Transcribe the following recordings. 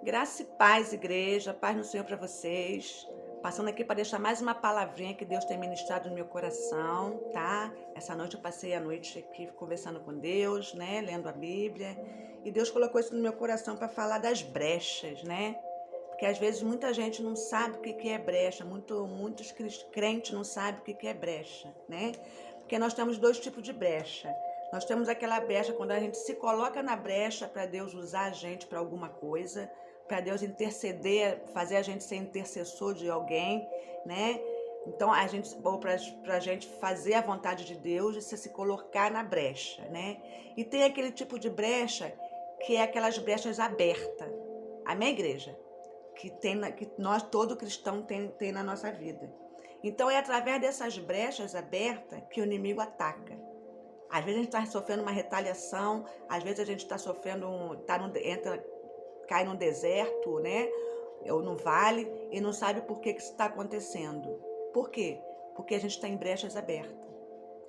Graça e paz, igreja, paz no Senhor para vocês. Passando aqui para deixar mais uma palavrinha que Deus tem ministrado no meu coração, tá? Essa noite eu passei a noite aqui conversando com Deus, né? Lendo a Bíblia. E Deus colocou isso no meu coração para falar das brechas, né? Porque às vezes muita gente não sabe o que é brecha, muitos crentes não sabem o que é brecha, né? Porque nós temos dois tipos de brecha. Nós temos aquela brecha quando a gente se coloca na brecha para Deus usar a gente para alguma coisa, para Deus interceder, fazer a gente ser intercessor de alguém, né? Então, ou para a gente fazer a vontade de Deus e se colocar na brecha, né? E tem aquele tipo de brecha que é aquelas brechas abertas. Amém, igreja? Que nós, todo cristão, tem na nossa vida. Então, é através dessas brechas abertas que o inimigo ataca. Às vezes a gente está sofrendo uma retaliação, às vezes a gente está sofrendo, cai num deserto, né? Ou no vale, e não sabe por que isso está acontecendo. Por quê? Porque a gente está em brechas abertas.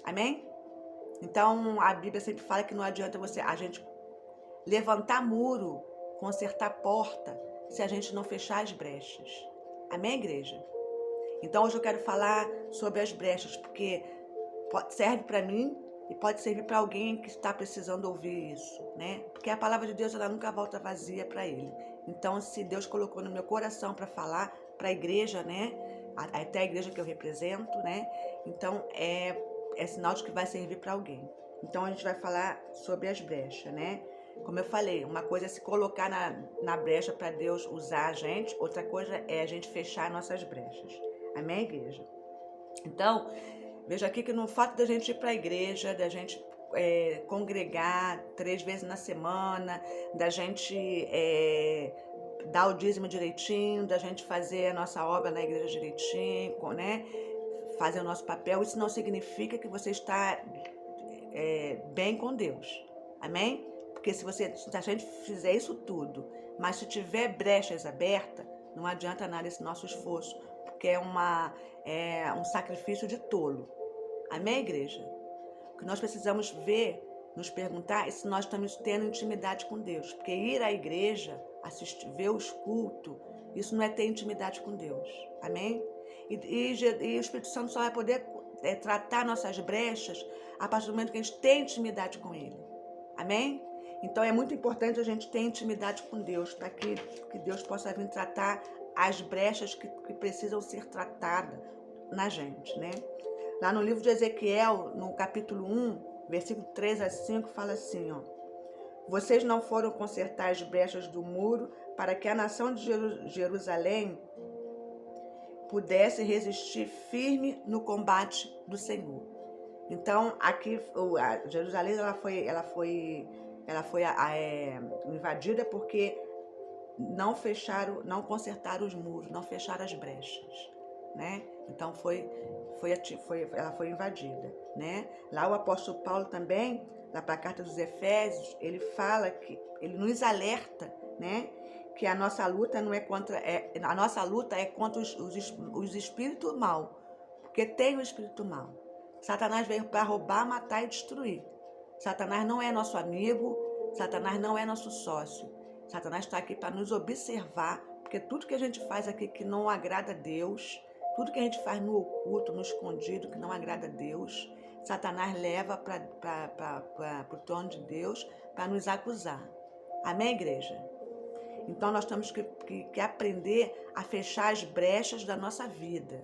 Amém? Então, a Bíblia sempre fala que não adianta a gente levantar muro, consertar porta, se a gente não fechar as brechas. Amém, igreja? Então, hoje eu quero falar sobre as brechas, porque serve para mim e pode servir para alguém que está precisando ouvir isso, né? Porque a palavra de Deus, ela nunca volta vazia para ele. Então, se Deus colocou no meu coração para falar para a igreja, né? Até a igreja que eu represento, né? Então, é sinal de que vai servir para alguém. Então, a gente vai falar sobre as brechas, né? Como eu falei, uma coisa é se colocar na brecha para Deus usar a gente, outra coisa é a gente fechar nossas brechas. Amém, igreja? Então, veja aqui que no fato da gente ir para a igreja, da gente congregar 3 vezes na semana, da gente dar o dízimo direitinho, da gente fazer a nossa obra na igreja direitinho, né? Fazer o nosso papel, isso não significa que você está bem com Deus. Amém? Porque se a gente fizer isso tudo, mas se tiver brechas abertas, não adianta nada esse nosso esforço, porque é um sacrifício de tolo. Amém, igreja? O que nós precisamos ver, nos perguntar, é se nós estamos tendo intimidade com Deus. Porque ir à igreja, ver os cultos, isso não é ter intimidade com Deus. Amém? E o Espírito Santo só vai poder tratar nossas brechas a partir do momento que a gente tem intimidade com Ele. Amém? Então é muito importante a gente ter intimidade com Deus, para que Deus possa vir tratar as brechas que precisam ser tratadas na gente, né? Lá no livro de Ezequiel, no capítulo 1, versículo 3 a 5, fala assim, ó: Vocês não foram consertar as brechas do muro para que a nação de Jerusalém pudesse resistir firme no combate do Senhor. Então, aqui, Jerusalém ela foi invadida porque não consertaram os muros, não fecharam as brechas, né? Então ela foi invadida, né? Lá o apóstolo Paulo também, lá para a carta dos Efésios, ele fala que ele nos alerta, né? Que a nossa luta não é contra, a nossa luta é contra os espíritos mal, porque tem o espírito mal. Satanás veio para roubar, matar e destruir. Satanás não é nosso amigo, Satanás não é nosso sócio. Satanás está aqui para nos observar, porque tudo que a gente faz aqui que não agrada a Deus, tudo que a gente faz no oculto, no escondido, que não agrada a Deus, Satanás leva para o trono de Deus para nos acusar. Amém, igreja? Então nós temos que aprender a fechar as brechas da nossa vida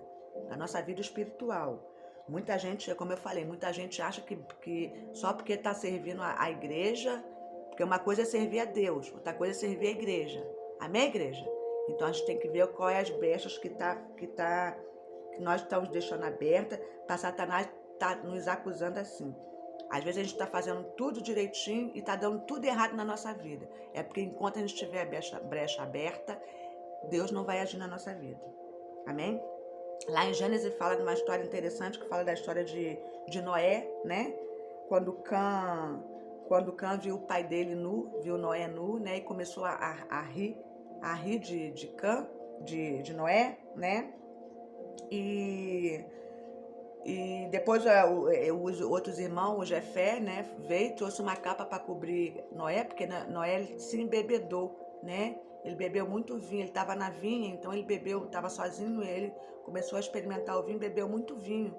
espiritual. Muita gente, como eu falei, muita gente acha que só porque está servindo a igreja, porque uma coisa é servir a Deus, outra coisa é servir a igreja. Amém, igreja? Então a gente tem que ver qual é as brechas que nós estamos deixando aberta para Satanás estar nos acusando assim. Às vezes a gente está fazendo tudo direitinho e está dando tudo errado na nossa vida. É porque enquanto a gente tiver a brecha aberta, Deus não vai agir na nossa vida. Amém? Lá em Gênesis fala de uma história interessante, que fala da história de Noé, né? Quando Cã viu o pai dele nu, viu Noé nu, né? E começou a rir de Cã, de Noé, né? E depois os outros irmãos, o Jefé, né, veio e trouxe uma capa para cobrir Noé, porque Noé se embebedou, né? Ele bebeu muito vinho, ele estava na vinha, então ele bebeu, estava sozinho, ele começou a experimentar o vinho, bebeu muito vinho,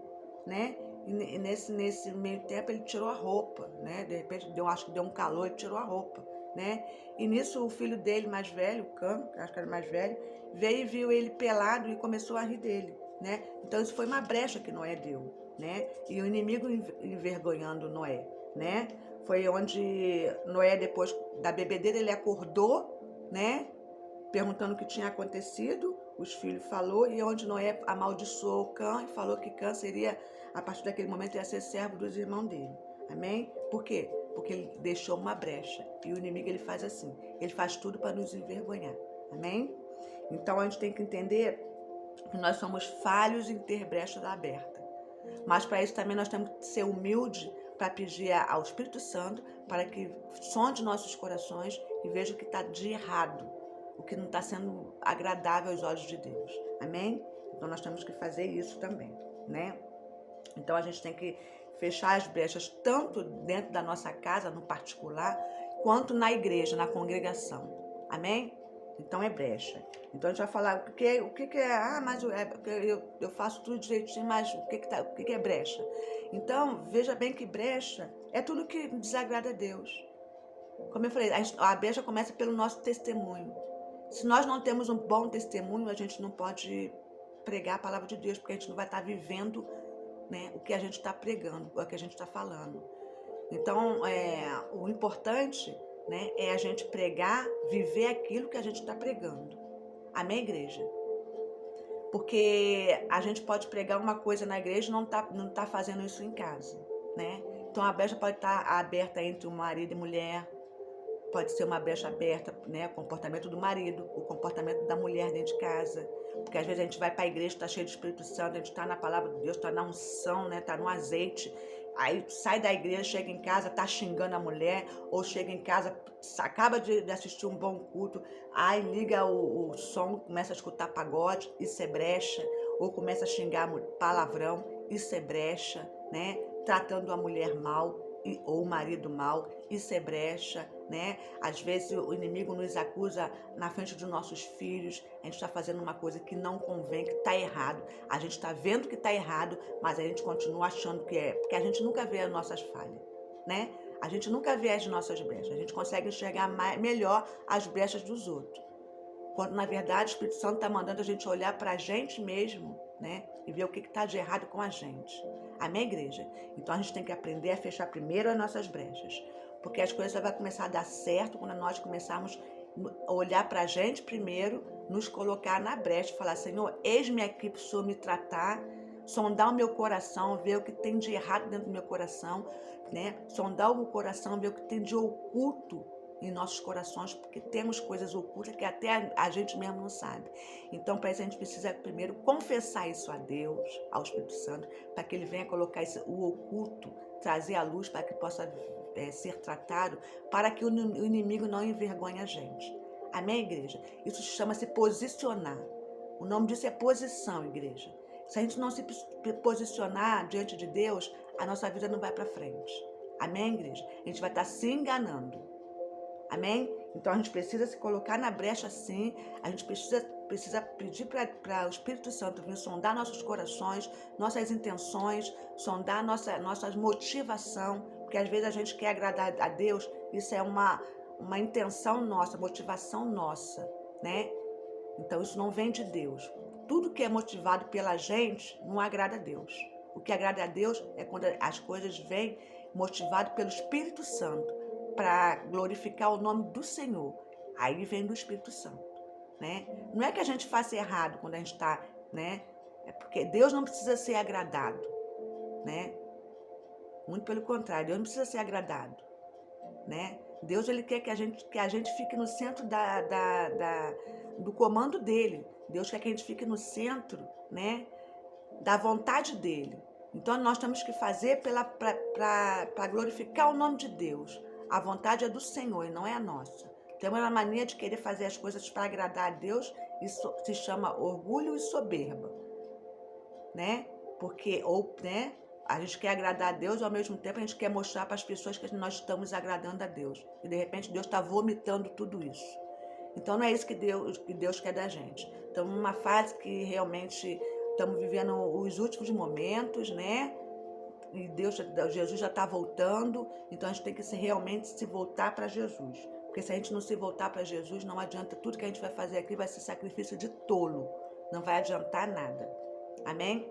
né? E nesse meio tempo ele tirou a roupa, né? De repente acho que deu um calor, ele tirou a roupa, né? E nisso o filho dele mais velho, o Cam, acho que era mais velho, veio e viu ele pelado e começou a rir dele, né? Então isso foi uma brecha que Noé deu, né? E o inimigo envergonhando Noé, né? Foi onde Noé, depois da bebedeira, ele acordou, né? Perguntando o que tinha acontecido, os filhos falou, e onde Noé amaldiçoou Cã e falou que Cã seria, a partir daquele momento, ia ser servo dos irmãos dele. Amém? Por quê? Porque ele deixou uma brecha. E o inimigo, ele faz assim, ele faz tudo para nos envergonhar. Amém? Então a gente tem que entender que nós somos falhos em ter brecha aberta. Mas para isso também nós temos que ser humildes para pedir ao Espírito Santo para que sonde nossos corações e veja o que está de errado, o que não está sendo agradável aos olhos de Deus. Amém? Então nós temos que fazer isso também, né? Então a gente tem que fechar as brechas tanto dentro da nossa casa, no particular, quanto na igreja, na congregação. Amém? Então é brecha. Então a gente vai falar o que é, mas eu faço tudo direitinho, mas o que é brecha? Então, veja bem que brecha é tudo que desagrada a Deus. Como eu falei, a brecha começa pelo nosso testemunho. Se nós não temos um bom testemunho, a gente não pode pregar a palavra de Deus, porque a gente não vai estar vivendo, né, o que a gente está pregando, o que a gente está falando. Então, o importante, né, é a gente pregar, viver aquilo que a gente está pregando. Amém, igreja? Porque a gente pode pregar uma coisa na igreja e não tá fazendo isso em casa, né? Então a brecha pode estar aberta entre o marido e mulher, pode ser uma brecha aberta, né? O comportamento do marido, o comportamento da mulher dentro de casa. Porque às vezes a gente vai para a igreja, está cheio de Espírito Santo, a gente está na palavra de Deus, está na unção, né? Está no azeite. Aí sai da igreja, chega em casa, tá xingando a mulher, ou chega em casa, acaba de assistir um bom culto, aí liga o som, começa a escutar pagode, isso é brecha, ou começa a xingar palavrão, isso é brecha, né? Tratando a mulher mal, ou o marido mal, isso é brecha, né? Às vezes o inimigo nos acusa na frente dos nossos filhos, a gente está fazendo uma coisa que não convém, que está errado. A gente está vendo que está errado, mas a gente continua achando que é, porque a gente nunca vê as nossas falhas, né? A gente nunca vê as nossas brechas, a gente consegue enxergar melhor as brechas dos outros. Quando, na verdade, o Espírito Santo está mandando a gente olhar para a gente mesmo, né? E ver o que está de errado com a gente. Amém, igreja? Então a gente tem que aprender a fechar primeiro as nossas brechas. Porque as coisas vão começar a dar certo quando nós começarmos a olhar para a gente primeiro, nos colocar na brecha e falar: Senhor, eis-me aqui para o Senhor me tratar, sondar o meu coração, ver o que tem de errado dentro do meu coração, né? Sondar o meu coração, ver o que tem de oculto em nossos corações, porque temos coisas ocultas que até a gente mesmo não sabe. Então, para isso, a gente precisa primeiro confessar isso a Deus, ao Espírito Santo, para que Ele venha colocar o oculto, trazer à luz para que possa ser tratado, para que o inimigo não envergonhe a gente. Amém, igreja? Isso chama-se posicionar. O nome disso é posição, igreja. Se a gente não se posicionar diante de Deus, a nossa vida não vai para frente. Amém, igreja? A gente vai estar se enganando. Amém? Então a gente precisa se colocar na brecha sim, a gente precisa pedir para o Espírito Santo vir sondar nossos corações, nossas intenções, sondar nossa motivação, porque às vezes a gente quer agradar a Deus, isso é uma intenção nossa, motivação nossa, né? Então isso não vem de Deus. Tudo que é motivado pela gente não agrada a Deus. O que agrada a Deus é quando as coisas vêm motivado pelo Espírito Santo, para glorificar o nome do Senhor. Aí vem do Espírito Santo, né? Não é que a gente faça errado quando a gente está, né? É porque Deus não precisa ser agradado, né? Muito pelo contrário, Deus não precisa ser agradado, né? Deus, Ele quer que a gente fique no centro do comando dEle. Deus quer que a gente fique no centro, né? Da vontade dEle. Então, nós temos que fazer para glorificar o nome de Deus. A vontade é do Senhor e não é a nossa. Temos uma mania de querer fazer as coisas para agradar a Deus, isso se chama orgulho e soberba, né? Porque, né, a gente quer agradar a Deus e ao mesmo tempo a gente quer mostrar para as pessoas que nós estamos agradando a Deus. E de repente Deus está vomitando tudo isso. Então não é isso que Deus quer da gente. Estamos numa fase que realmente estamos vivendo os últimos momentos, né? E Jesus já está voltando, então a gente tem que realmente se voltar para Jesus. Porque se a gente não se voltar para Jesus, não adianta, tudo que a gente vai fazer aqui vai ser sacrifício de tolo. Não vai adiantar nada. Amém?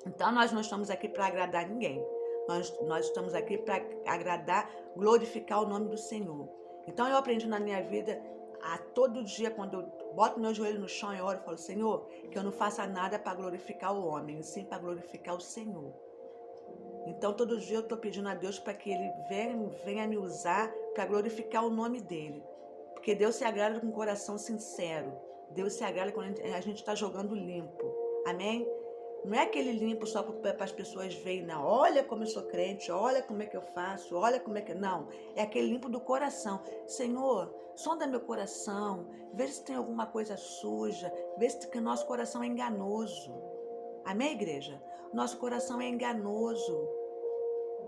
Então nós não estamos aqui para agradar ninguém. Nós estamos aqui para agradar, glorificar o nome do Senhor. Então eu aprendi na minha vida, a todo dia, quando eu boto meu joelho no chão e oro, eu falo, Senhor, que eu não faça nada para glorificar o homem, e sim para glorificar o Senhor. Então, todo dia eu estou pedindo a Deus para que Ele venha me usar para glorificar o nome dEle. Porque Deus se agrada com um coração sincero. Deus se agrada quando a gente está jogando limpo. Amém? Não é aquele limpo só para as pessoas verem, não. Olha como eu sou crente, olha como é que eu faço, olha como é que... Não, é aquele limpo do coração. Senhor, sonda meu coração, veja se tem alguma coisa suja, veja se que nosso coração é enganoso. Amém, igreja? Nosso coração é enganoso,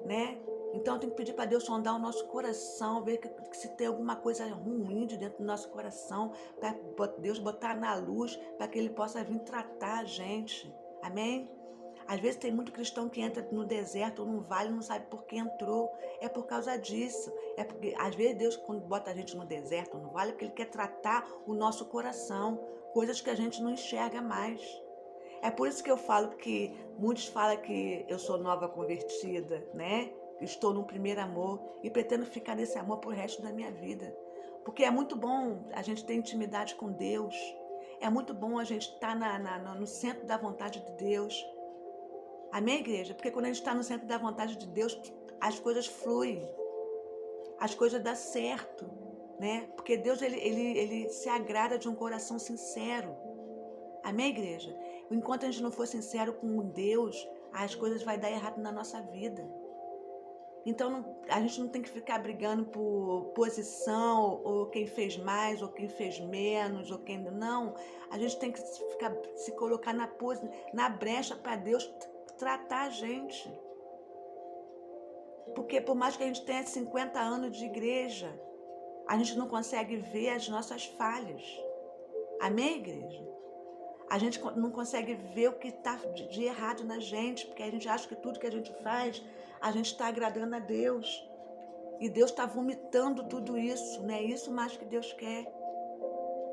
né? Então eu tenho que pedir para Deus sondar o nosso coração, ver que se tem alguma coisa ruim de dentro do nosso coração, para Deus botar na luz, para que Ele possa vir tratar a gente. Amém? Às vezes tem muito cristão que entra no deserto ou no vale e não sabe por que entrou. É por causa disso. É porque, às vezes, Deus, quando bota a gente no deserto ou no vale, é porque Ele quer tratar o nosso coração, coisas que a gente não enxerga mais. É por isso que eu falo que muitos falam que eu sou nova convertida, né? Estou no primeiro amor e pretendo ficar nesse amor pro resto da minha vida. Porque é muito bom a gente ter intimidade com Deus. É muito bom a gente estar no centro da vontade de Deus. Amém, igreja? Porque quando a gente está no centro da vontade de Deus, as coisas fluem. As coisas dão certo, né? Porque Deus, ele se agrada de um coração sincero. Amém, igreja? Enquanto a gente não for sincero com Deus, as coisas vão dar errado na nossa vida. Então, a gente não tem que ficar brigando por posição, ou quem fez mais, ou quem fez menos, ou quem... Não, a gente tem que se colocar na brecha para Deus tratar a gente. Porque por mais que a gente tenha 50 anos de igreja, a gente não consegue ver as nossas falhas. Amém, igreja? A gente não consegue ver o que está de errado na gente, porque a gente acha que tudo que a gente faz, a gente está agradando a Deus. E Deus está vomitando tudo isso, não é isso mais que Deus quer.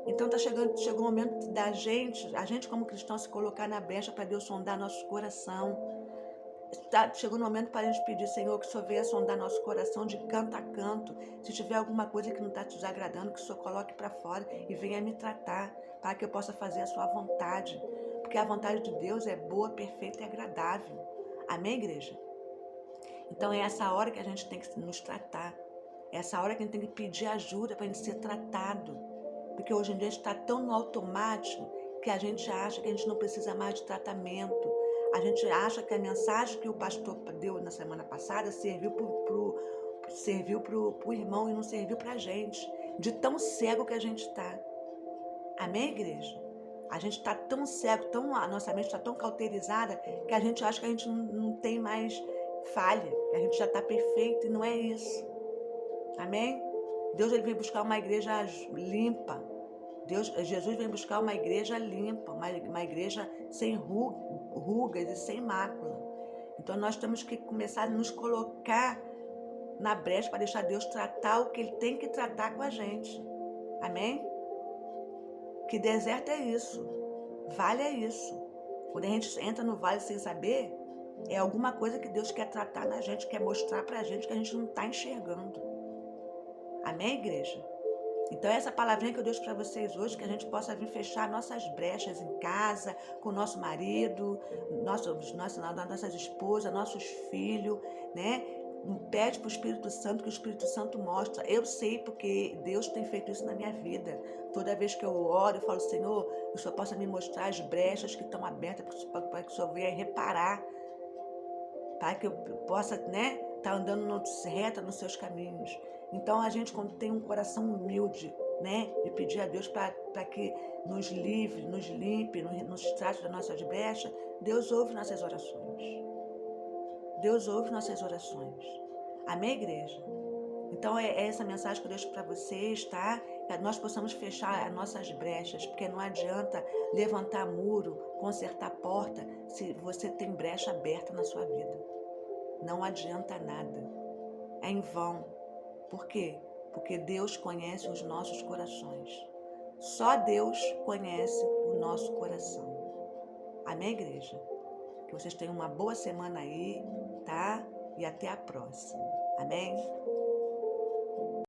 Então chegou o momento da gente, a gente como cristão, se colocar na brecha para Deus sondar nosso coração. Chegou o momento para a gente pedir, Senhor, que o Senhor venha sondar nosso coração de canto a canto. Se tiver alguma coisa que não está te desagradando, que o Senhor coloque para fora e venha me tratar, para que eu possa fazer a sua vontade. Porque a vontade de Deus é boa, perfeita e agradável. Amém, igreja? Então é essa hora que a gente tem que nos tratar. É essa hora que a gente tem que pedir ajuda para a gente ser tratado. Porque hoje em dia a gente está tão no automático que a gente acha que a gente não precisa mais de tratamento. A gente acha que a mensagem que o pastor deu na semana passada serviu pro irmão e não serviu para a gente. De tão cego que a gente está. Amém, igreja? A gente está tão cego, a nossa mente está tão cauterizada que a gente acha que a gente não tem mais falha, que a gente já está perfeito e não é isso. Amém? Deus ele vem buscar uma igreja limpa. Jesus vem buscar uma igreja limpa, uma igreja sem rugas e sem mácula. Então nós temos que começar a nos colocar na brecha para deixar Deus tratar o que Ele tem que tratar com a gente. Amém? Que deserto é isso? Vale é isso. Quando a gente entra no vale sem saber, é alguma coisa que Deus quer tratar na gente, quer mostrar pra gente que a gente não está enxergando. Amém, igreja? Então essa palavrinha que eu deixo para vocês hoje, que a gente possa vir fechar nossas brechas em casa, com o nosso marido, nossas esposas, nossos filhos, né? Pede para o Espírito Santo, que o Espírito Santo mostra. Eu sei porque Deus tem feito isso na minha vida. Toda vez que eu oro, eu falo, Senhor, que o Senhor possa me mostrar as brechas que estão abertas, para que o Senhor venha reparar, para que eu possa, né, estar andando reta nos seus caminhos. Então, a gente, quando tem um coração humilde, né, de pedir a Deus para que nos livre, nos limpe, nos trate das nossas brechas, Deus ouve nossas orações. Deus ouve nossas orações. Amém, igreja? Então, é essa mensagem que eu deixo para vocês, tá? que nós possamos fechar as nossas brechas, porque não adianta levantar muro, consertar porta, se você tem brecha aberta na sua vida. Não adianta nada. É em vão. Por quê? Porque Deus conhece os nossos corações. Só Deus conhece o nosso coração. Amém, igreja? Que vocês tenham uma boa semana aí, tá? E até a próxima. Amém?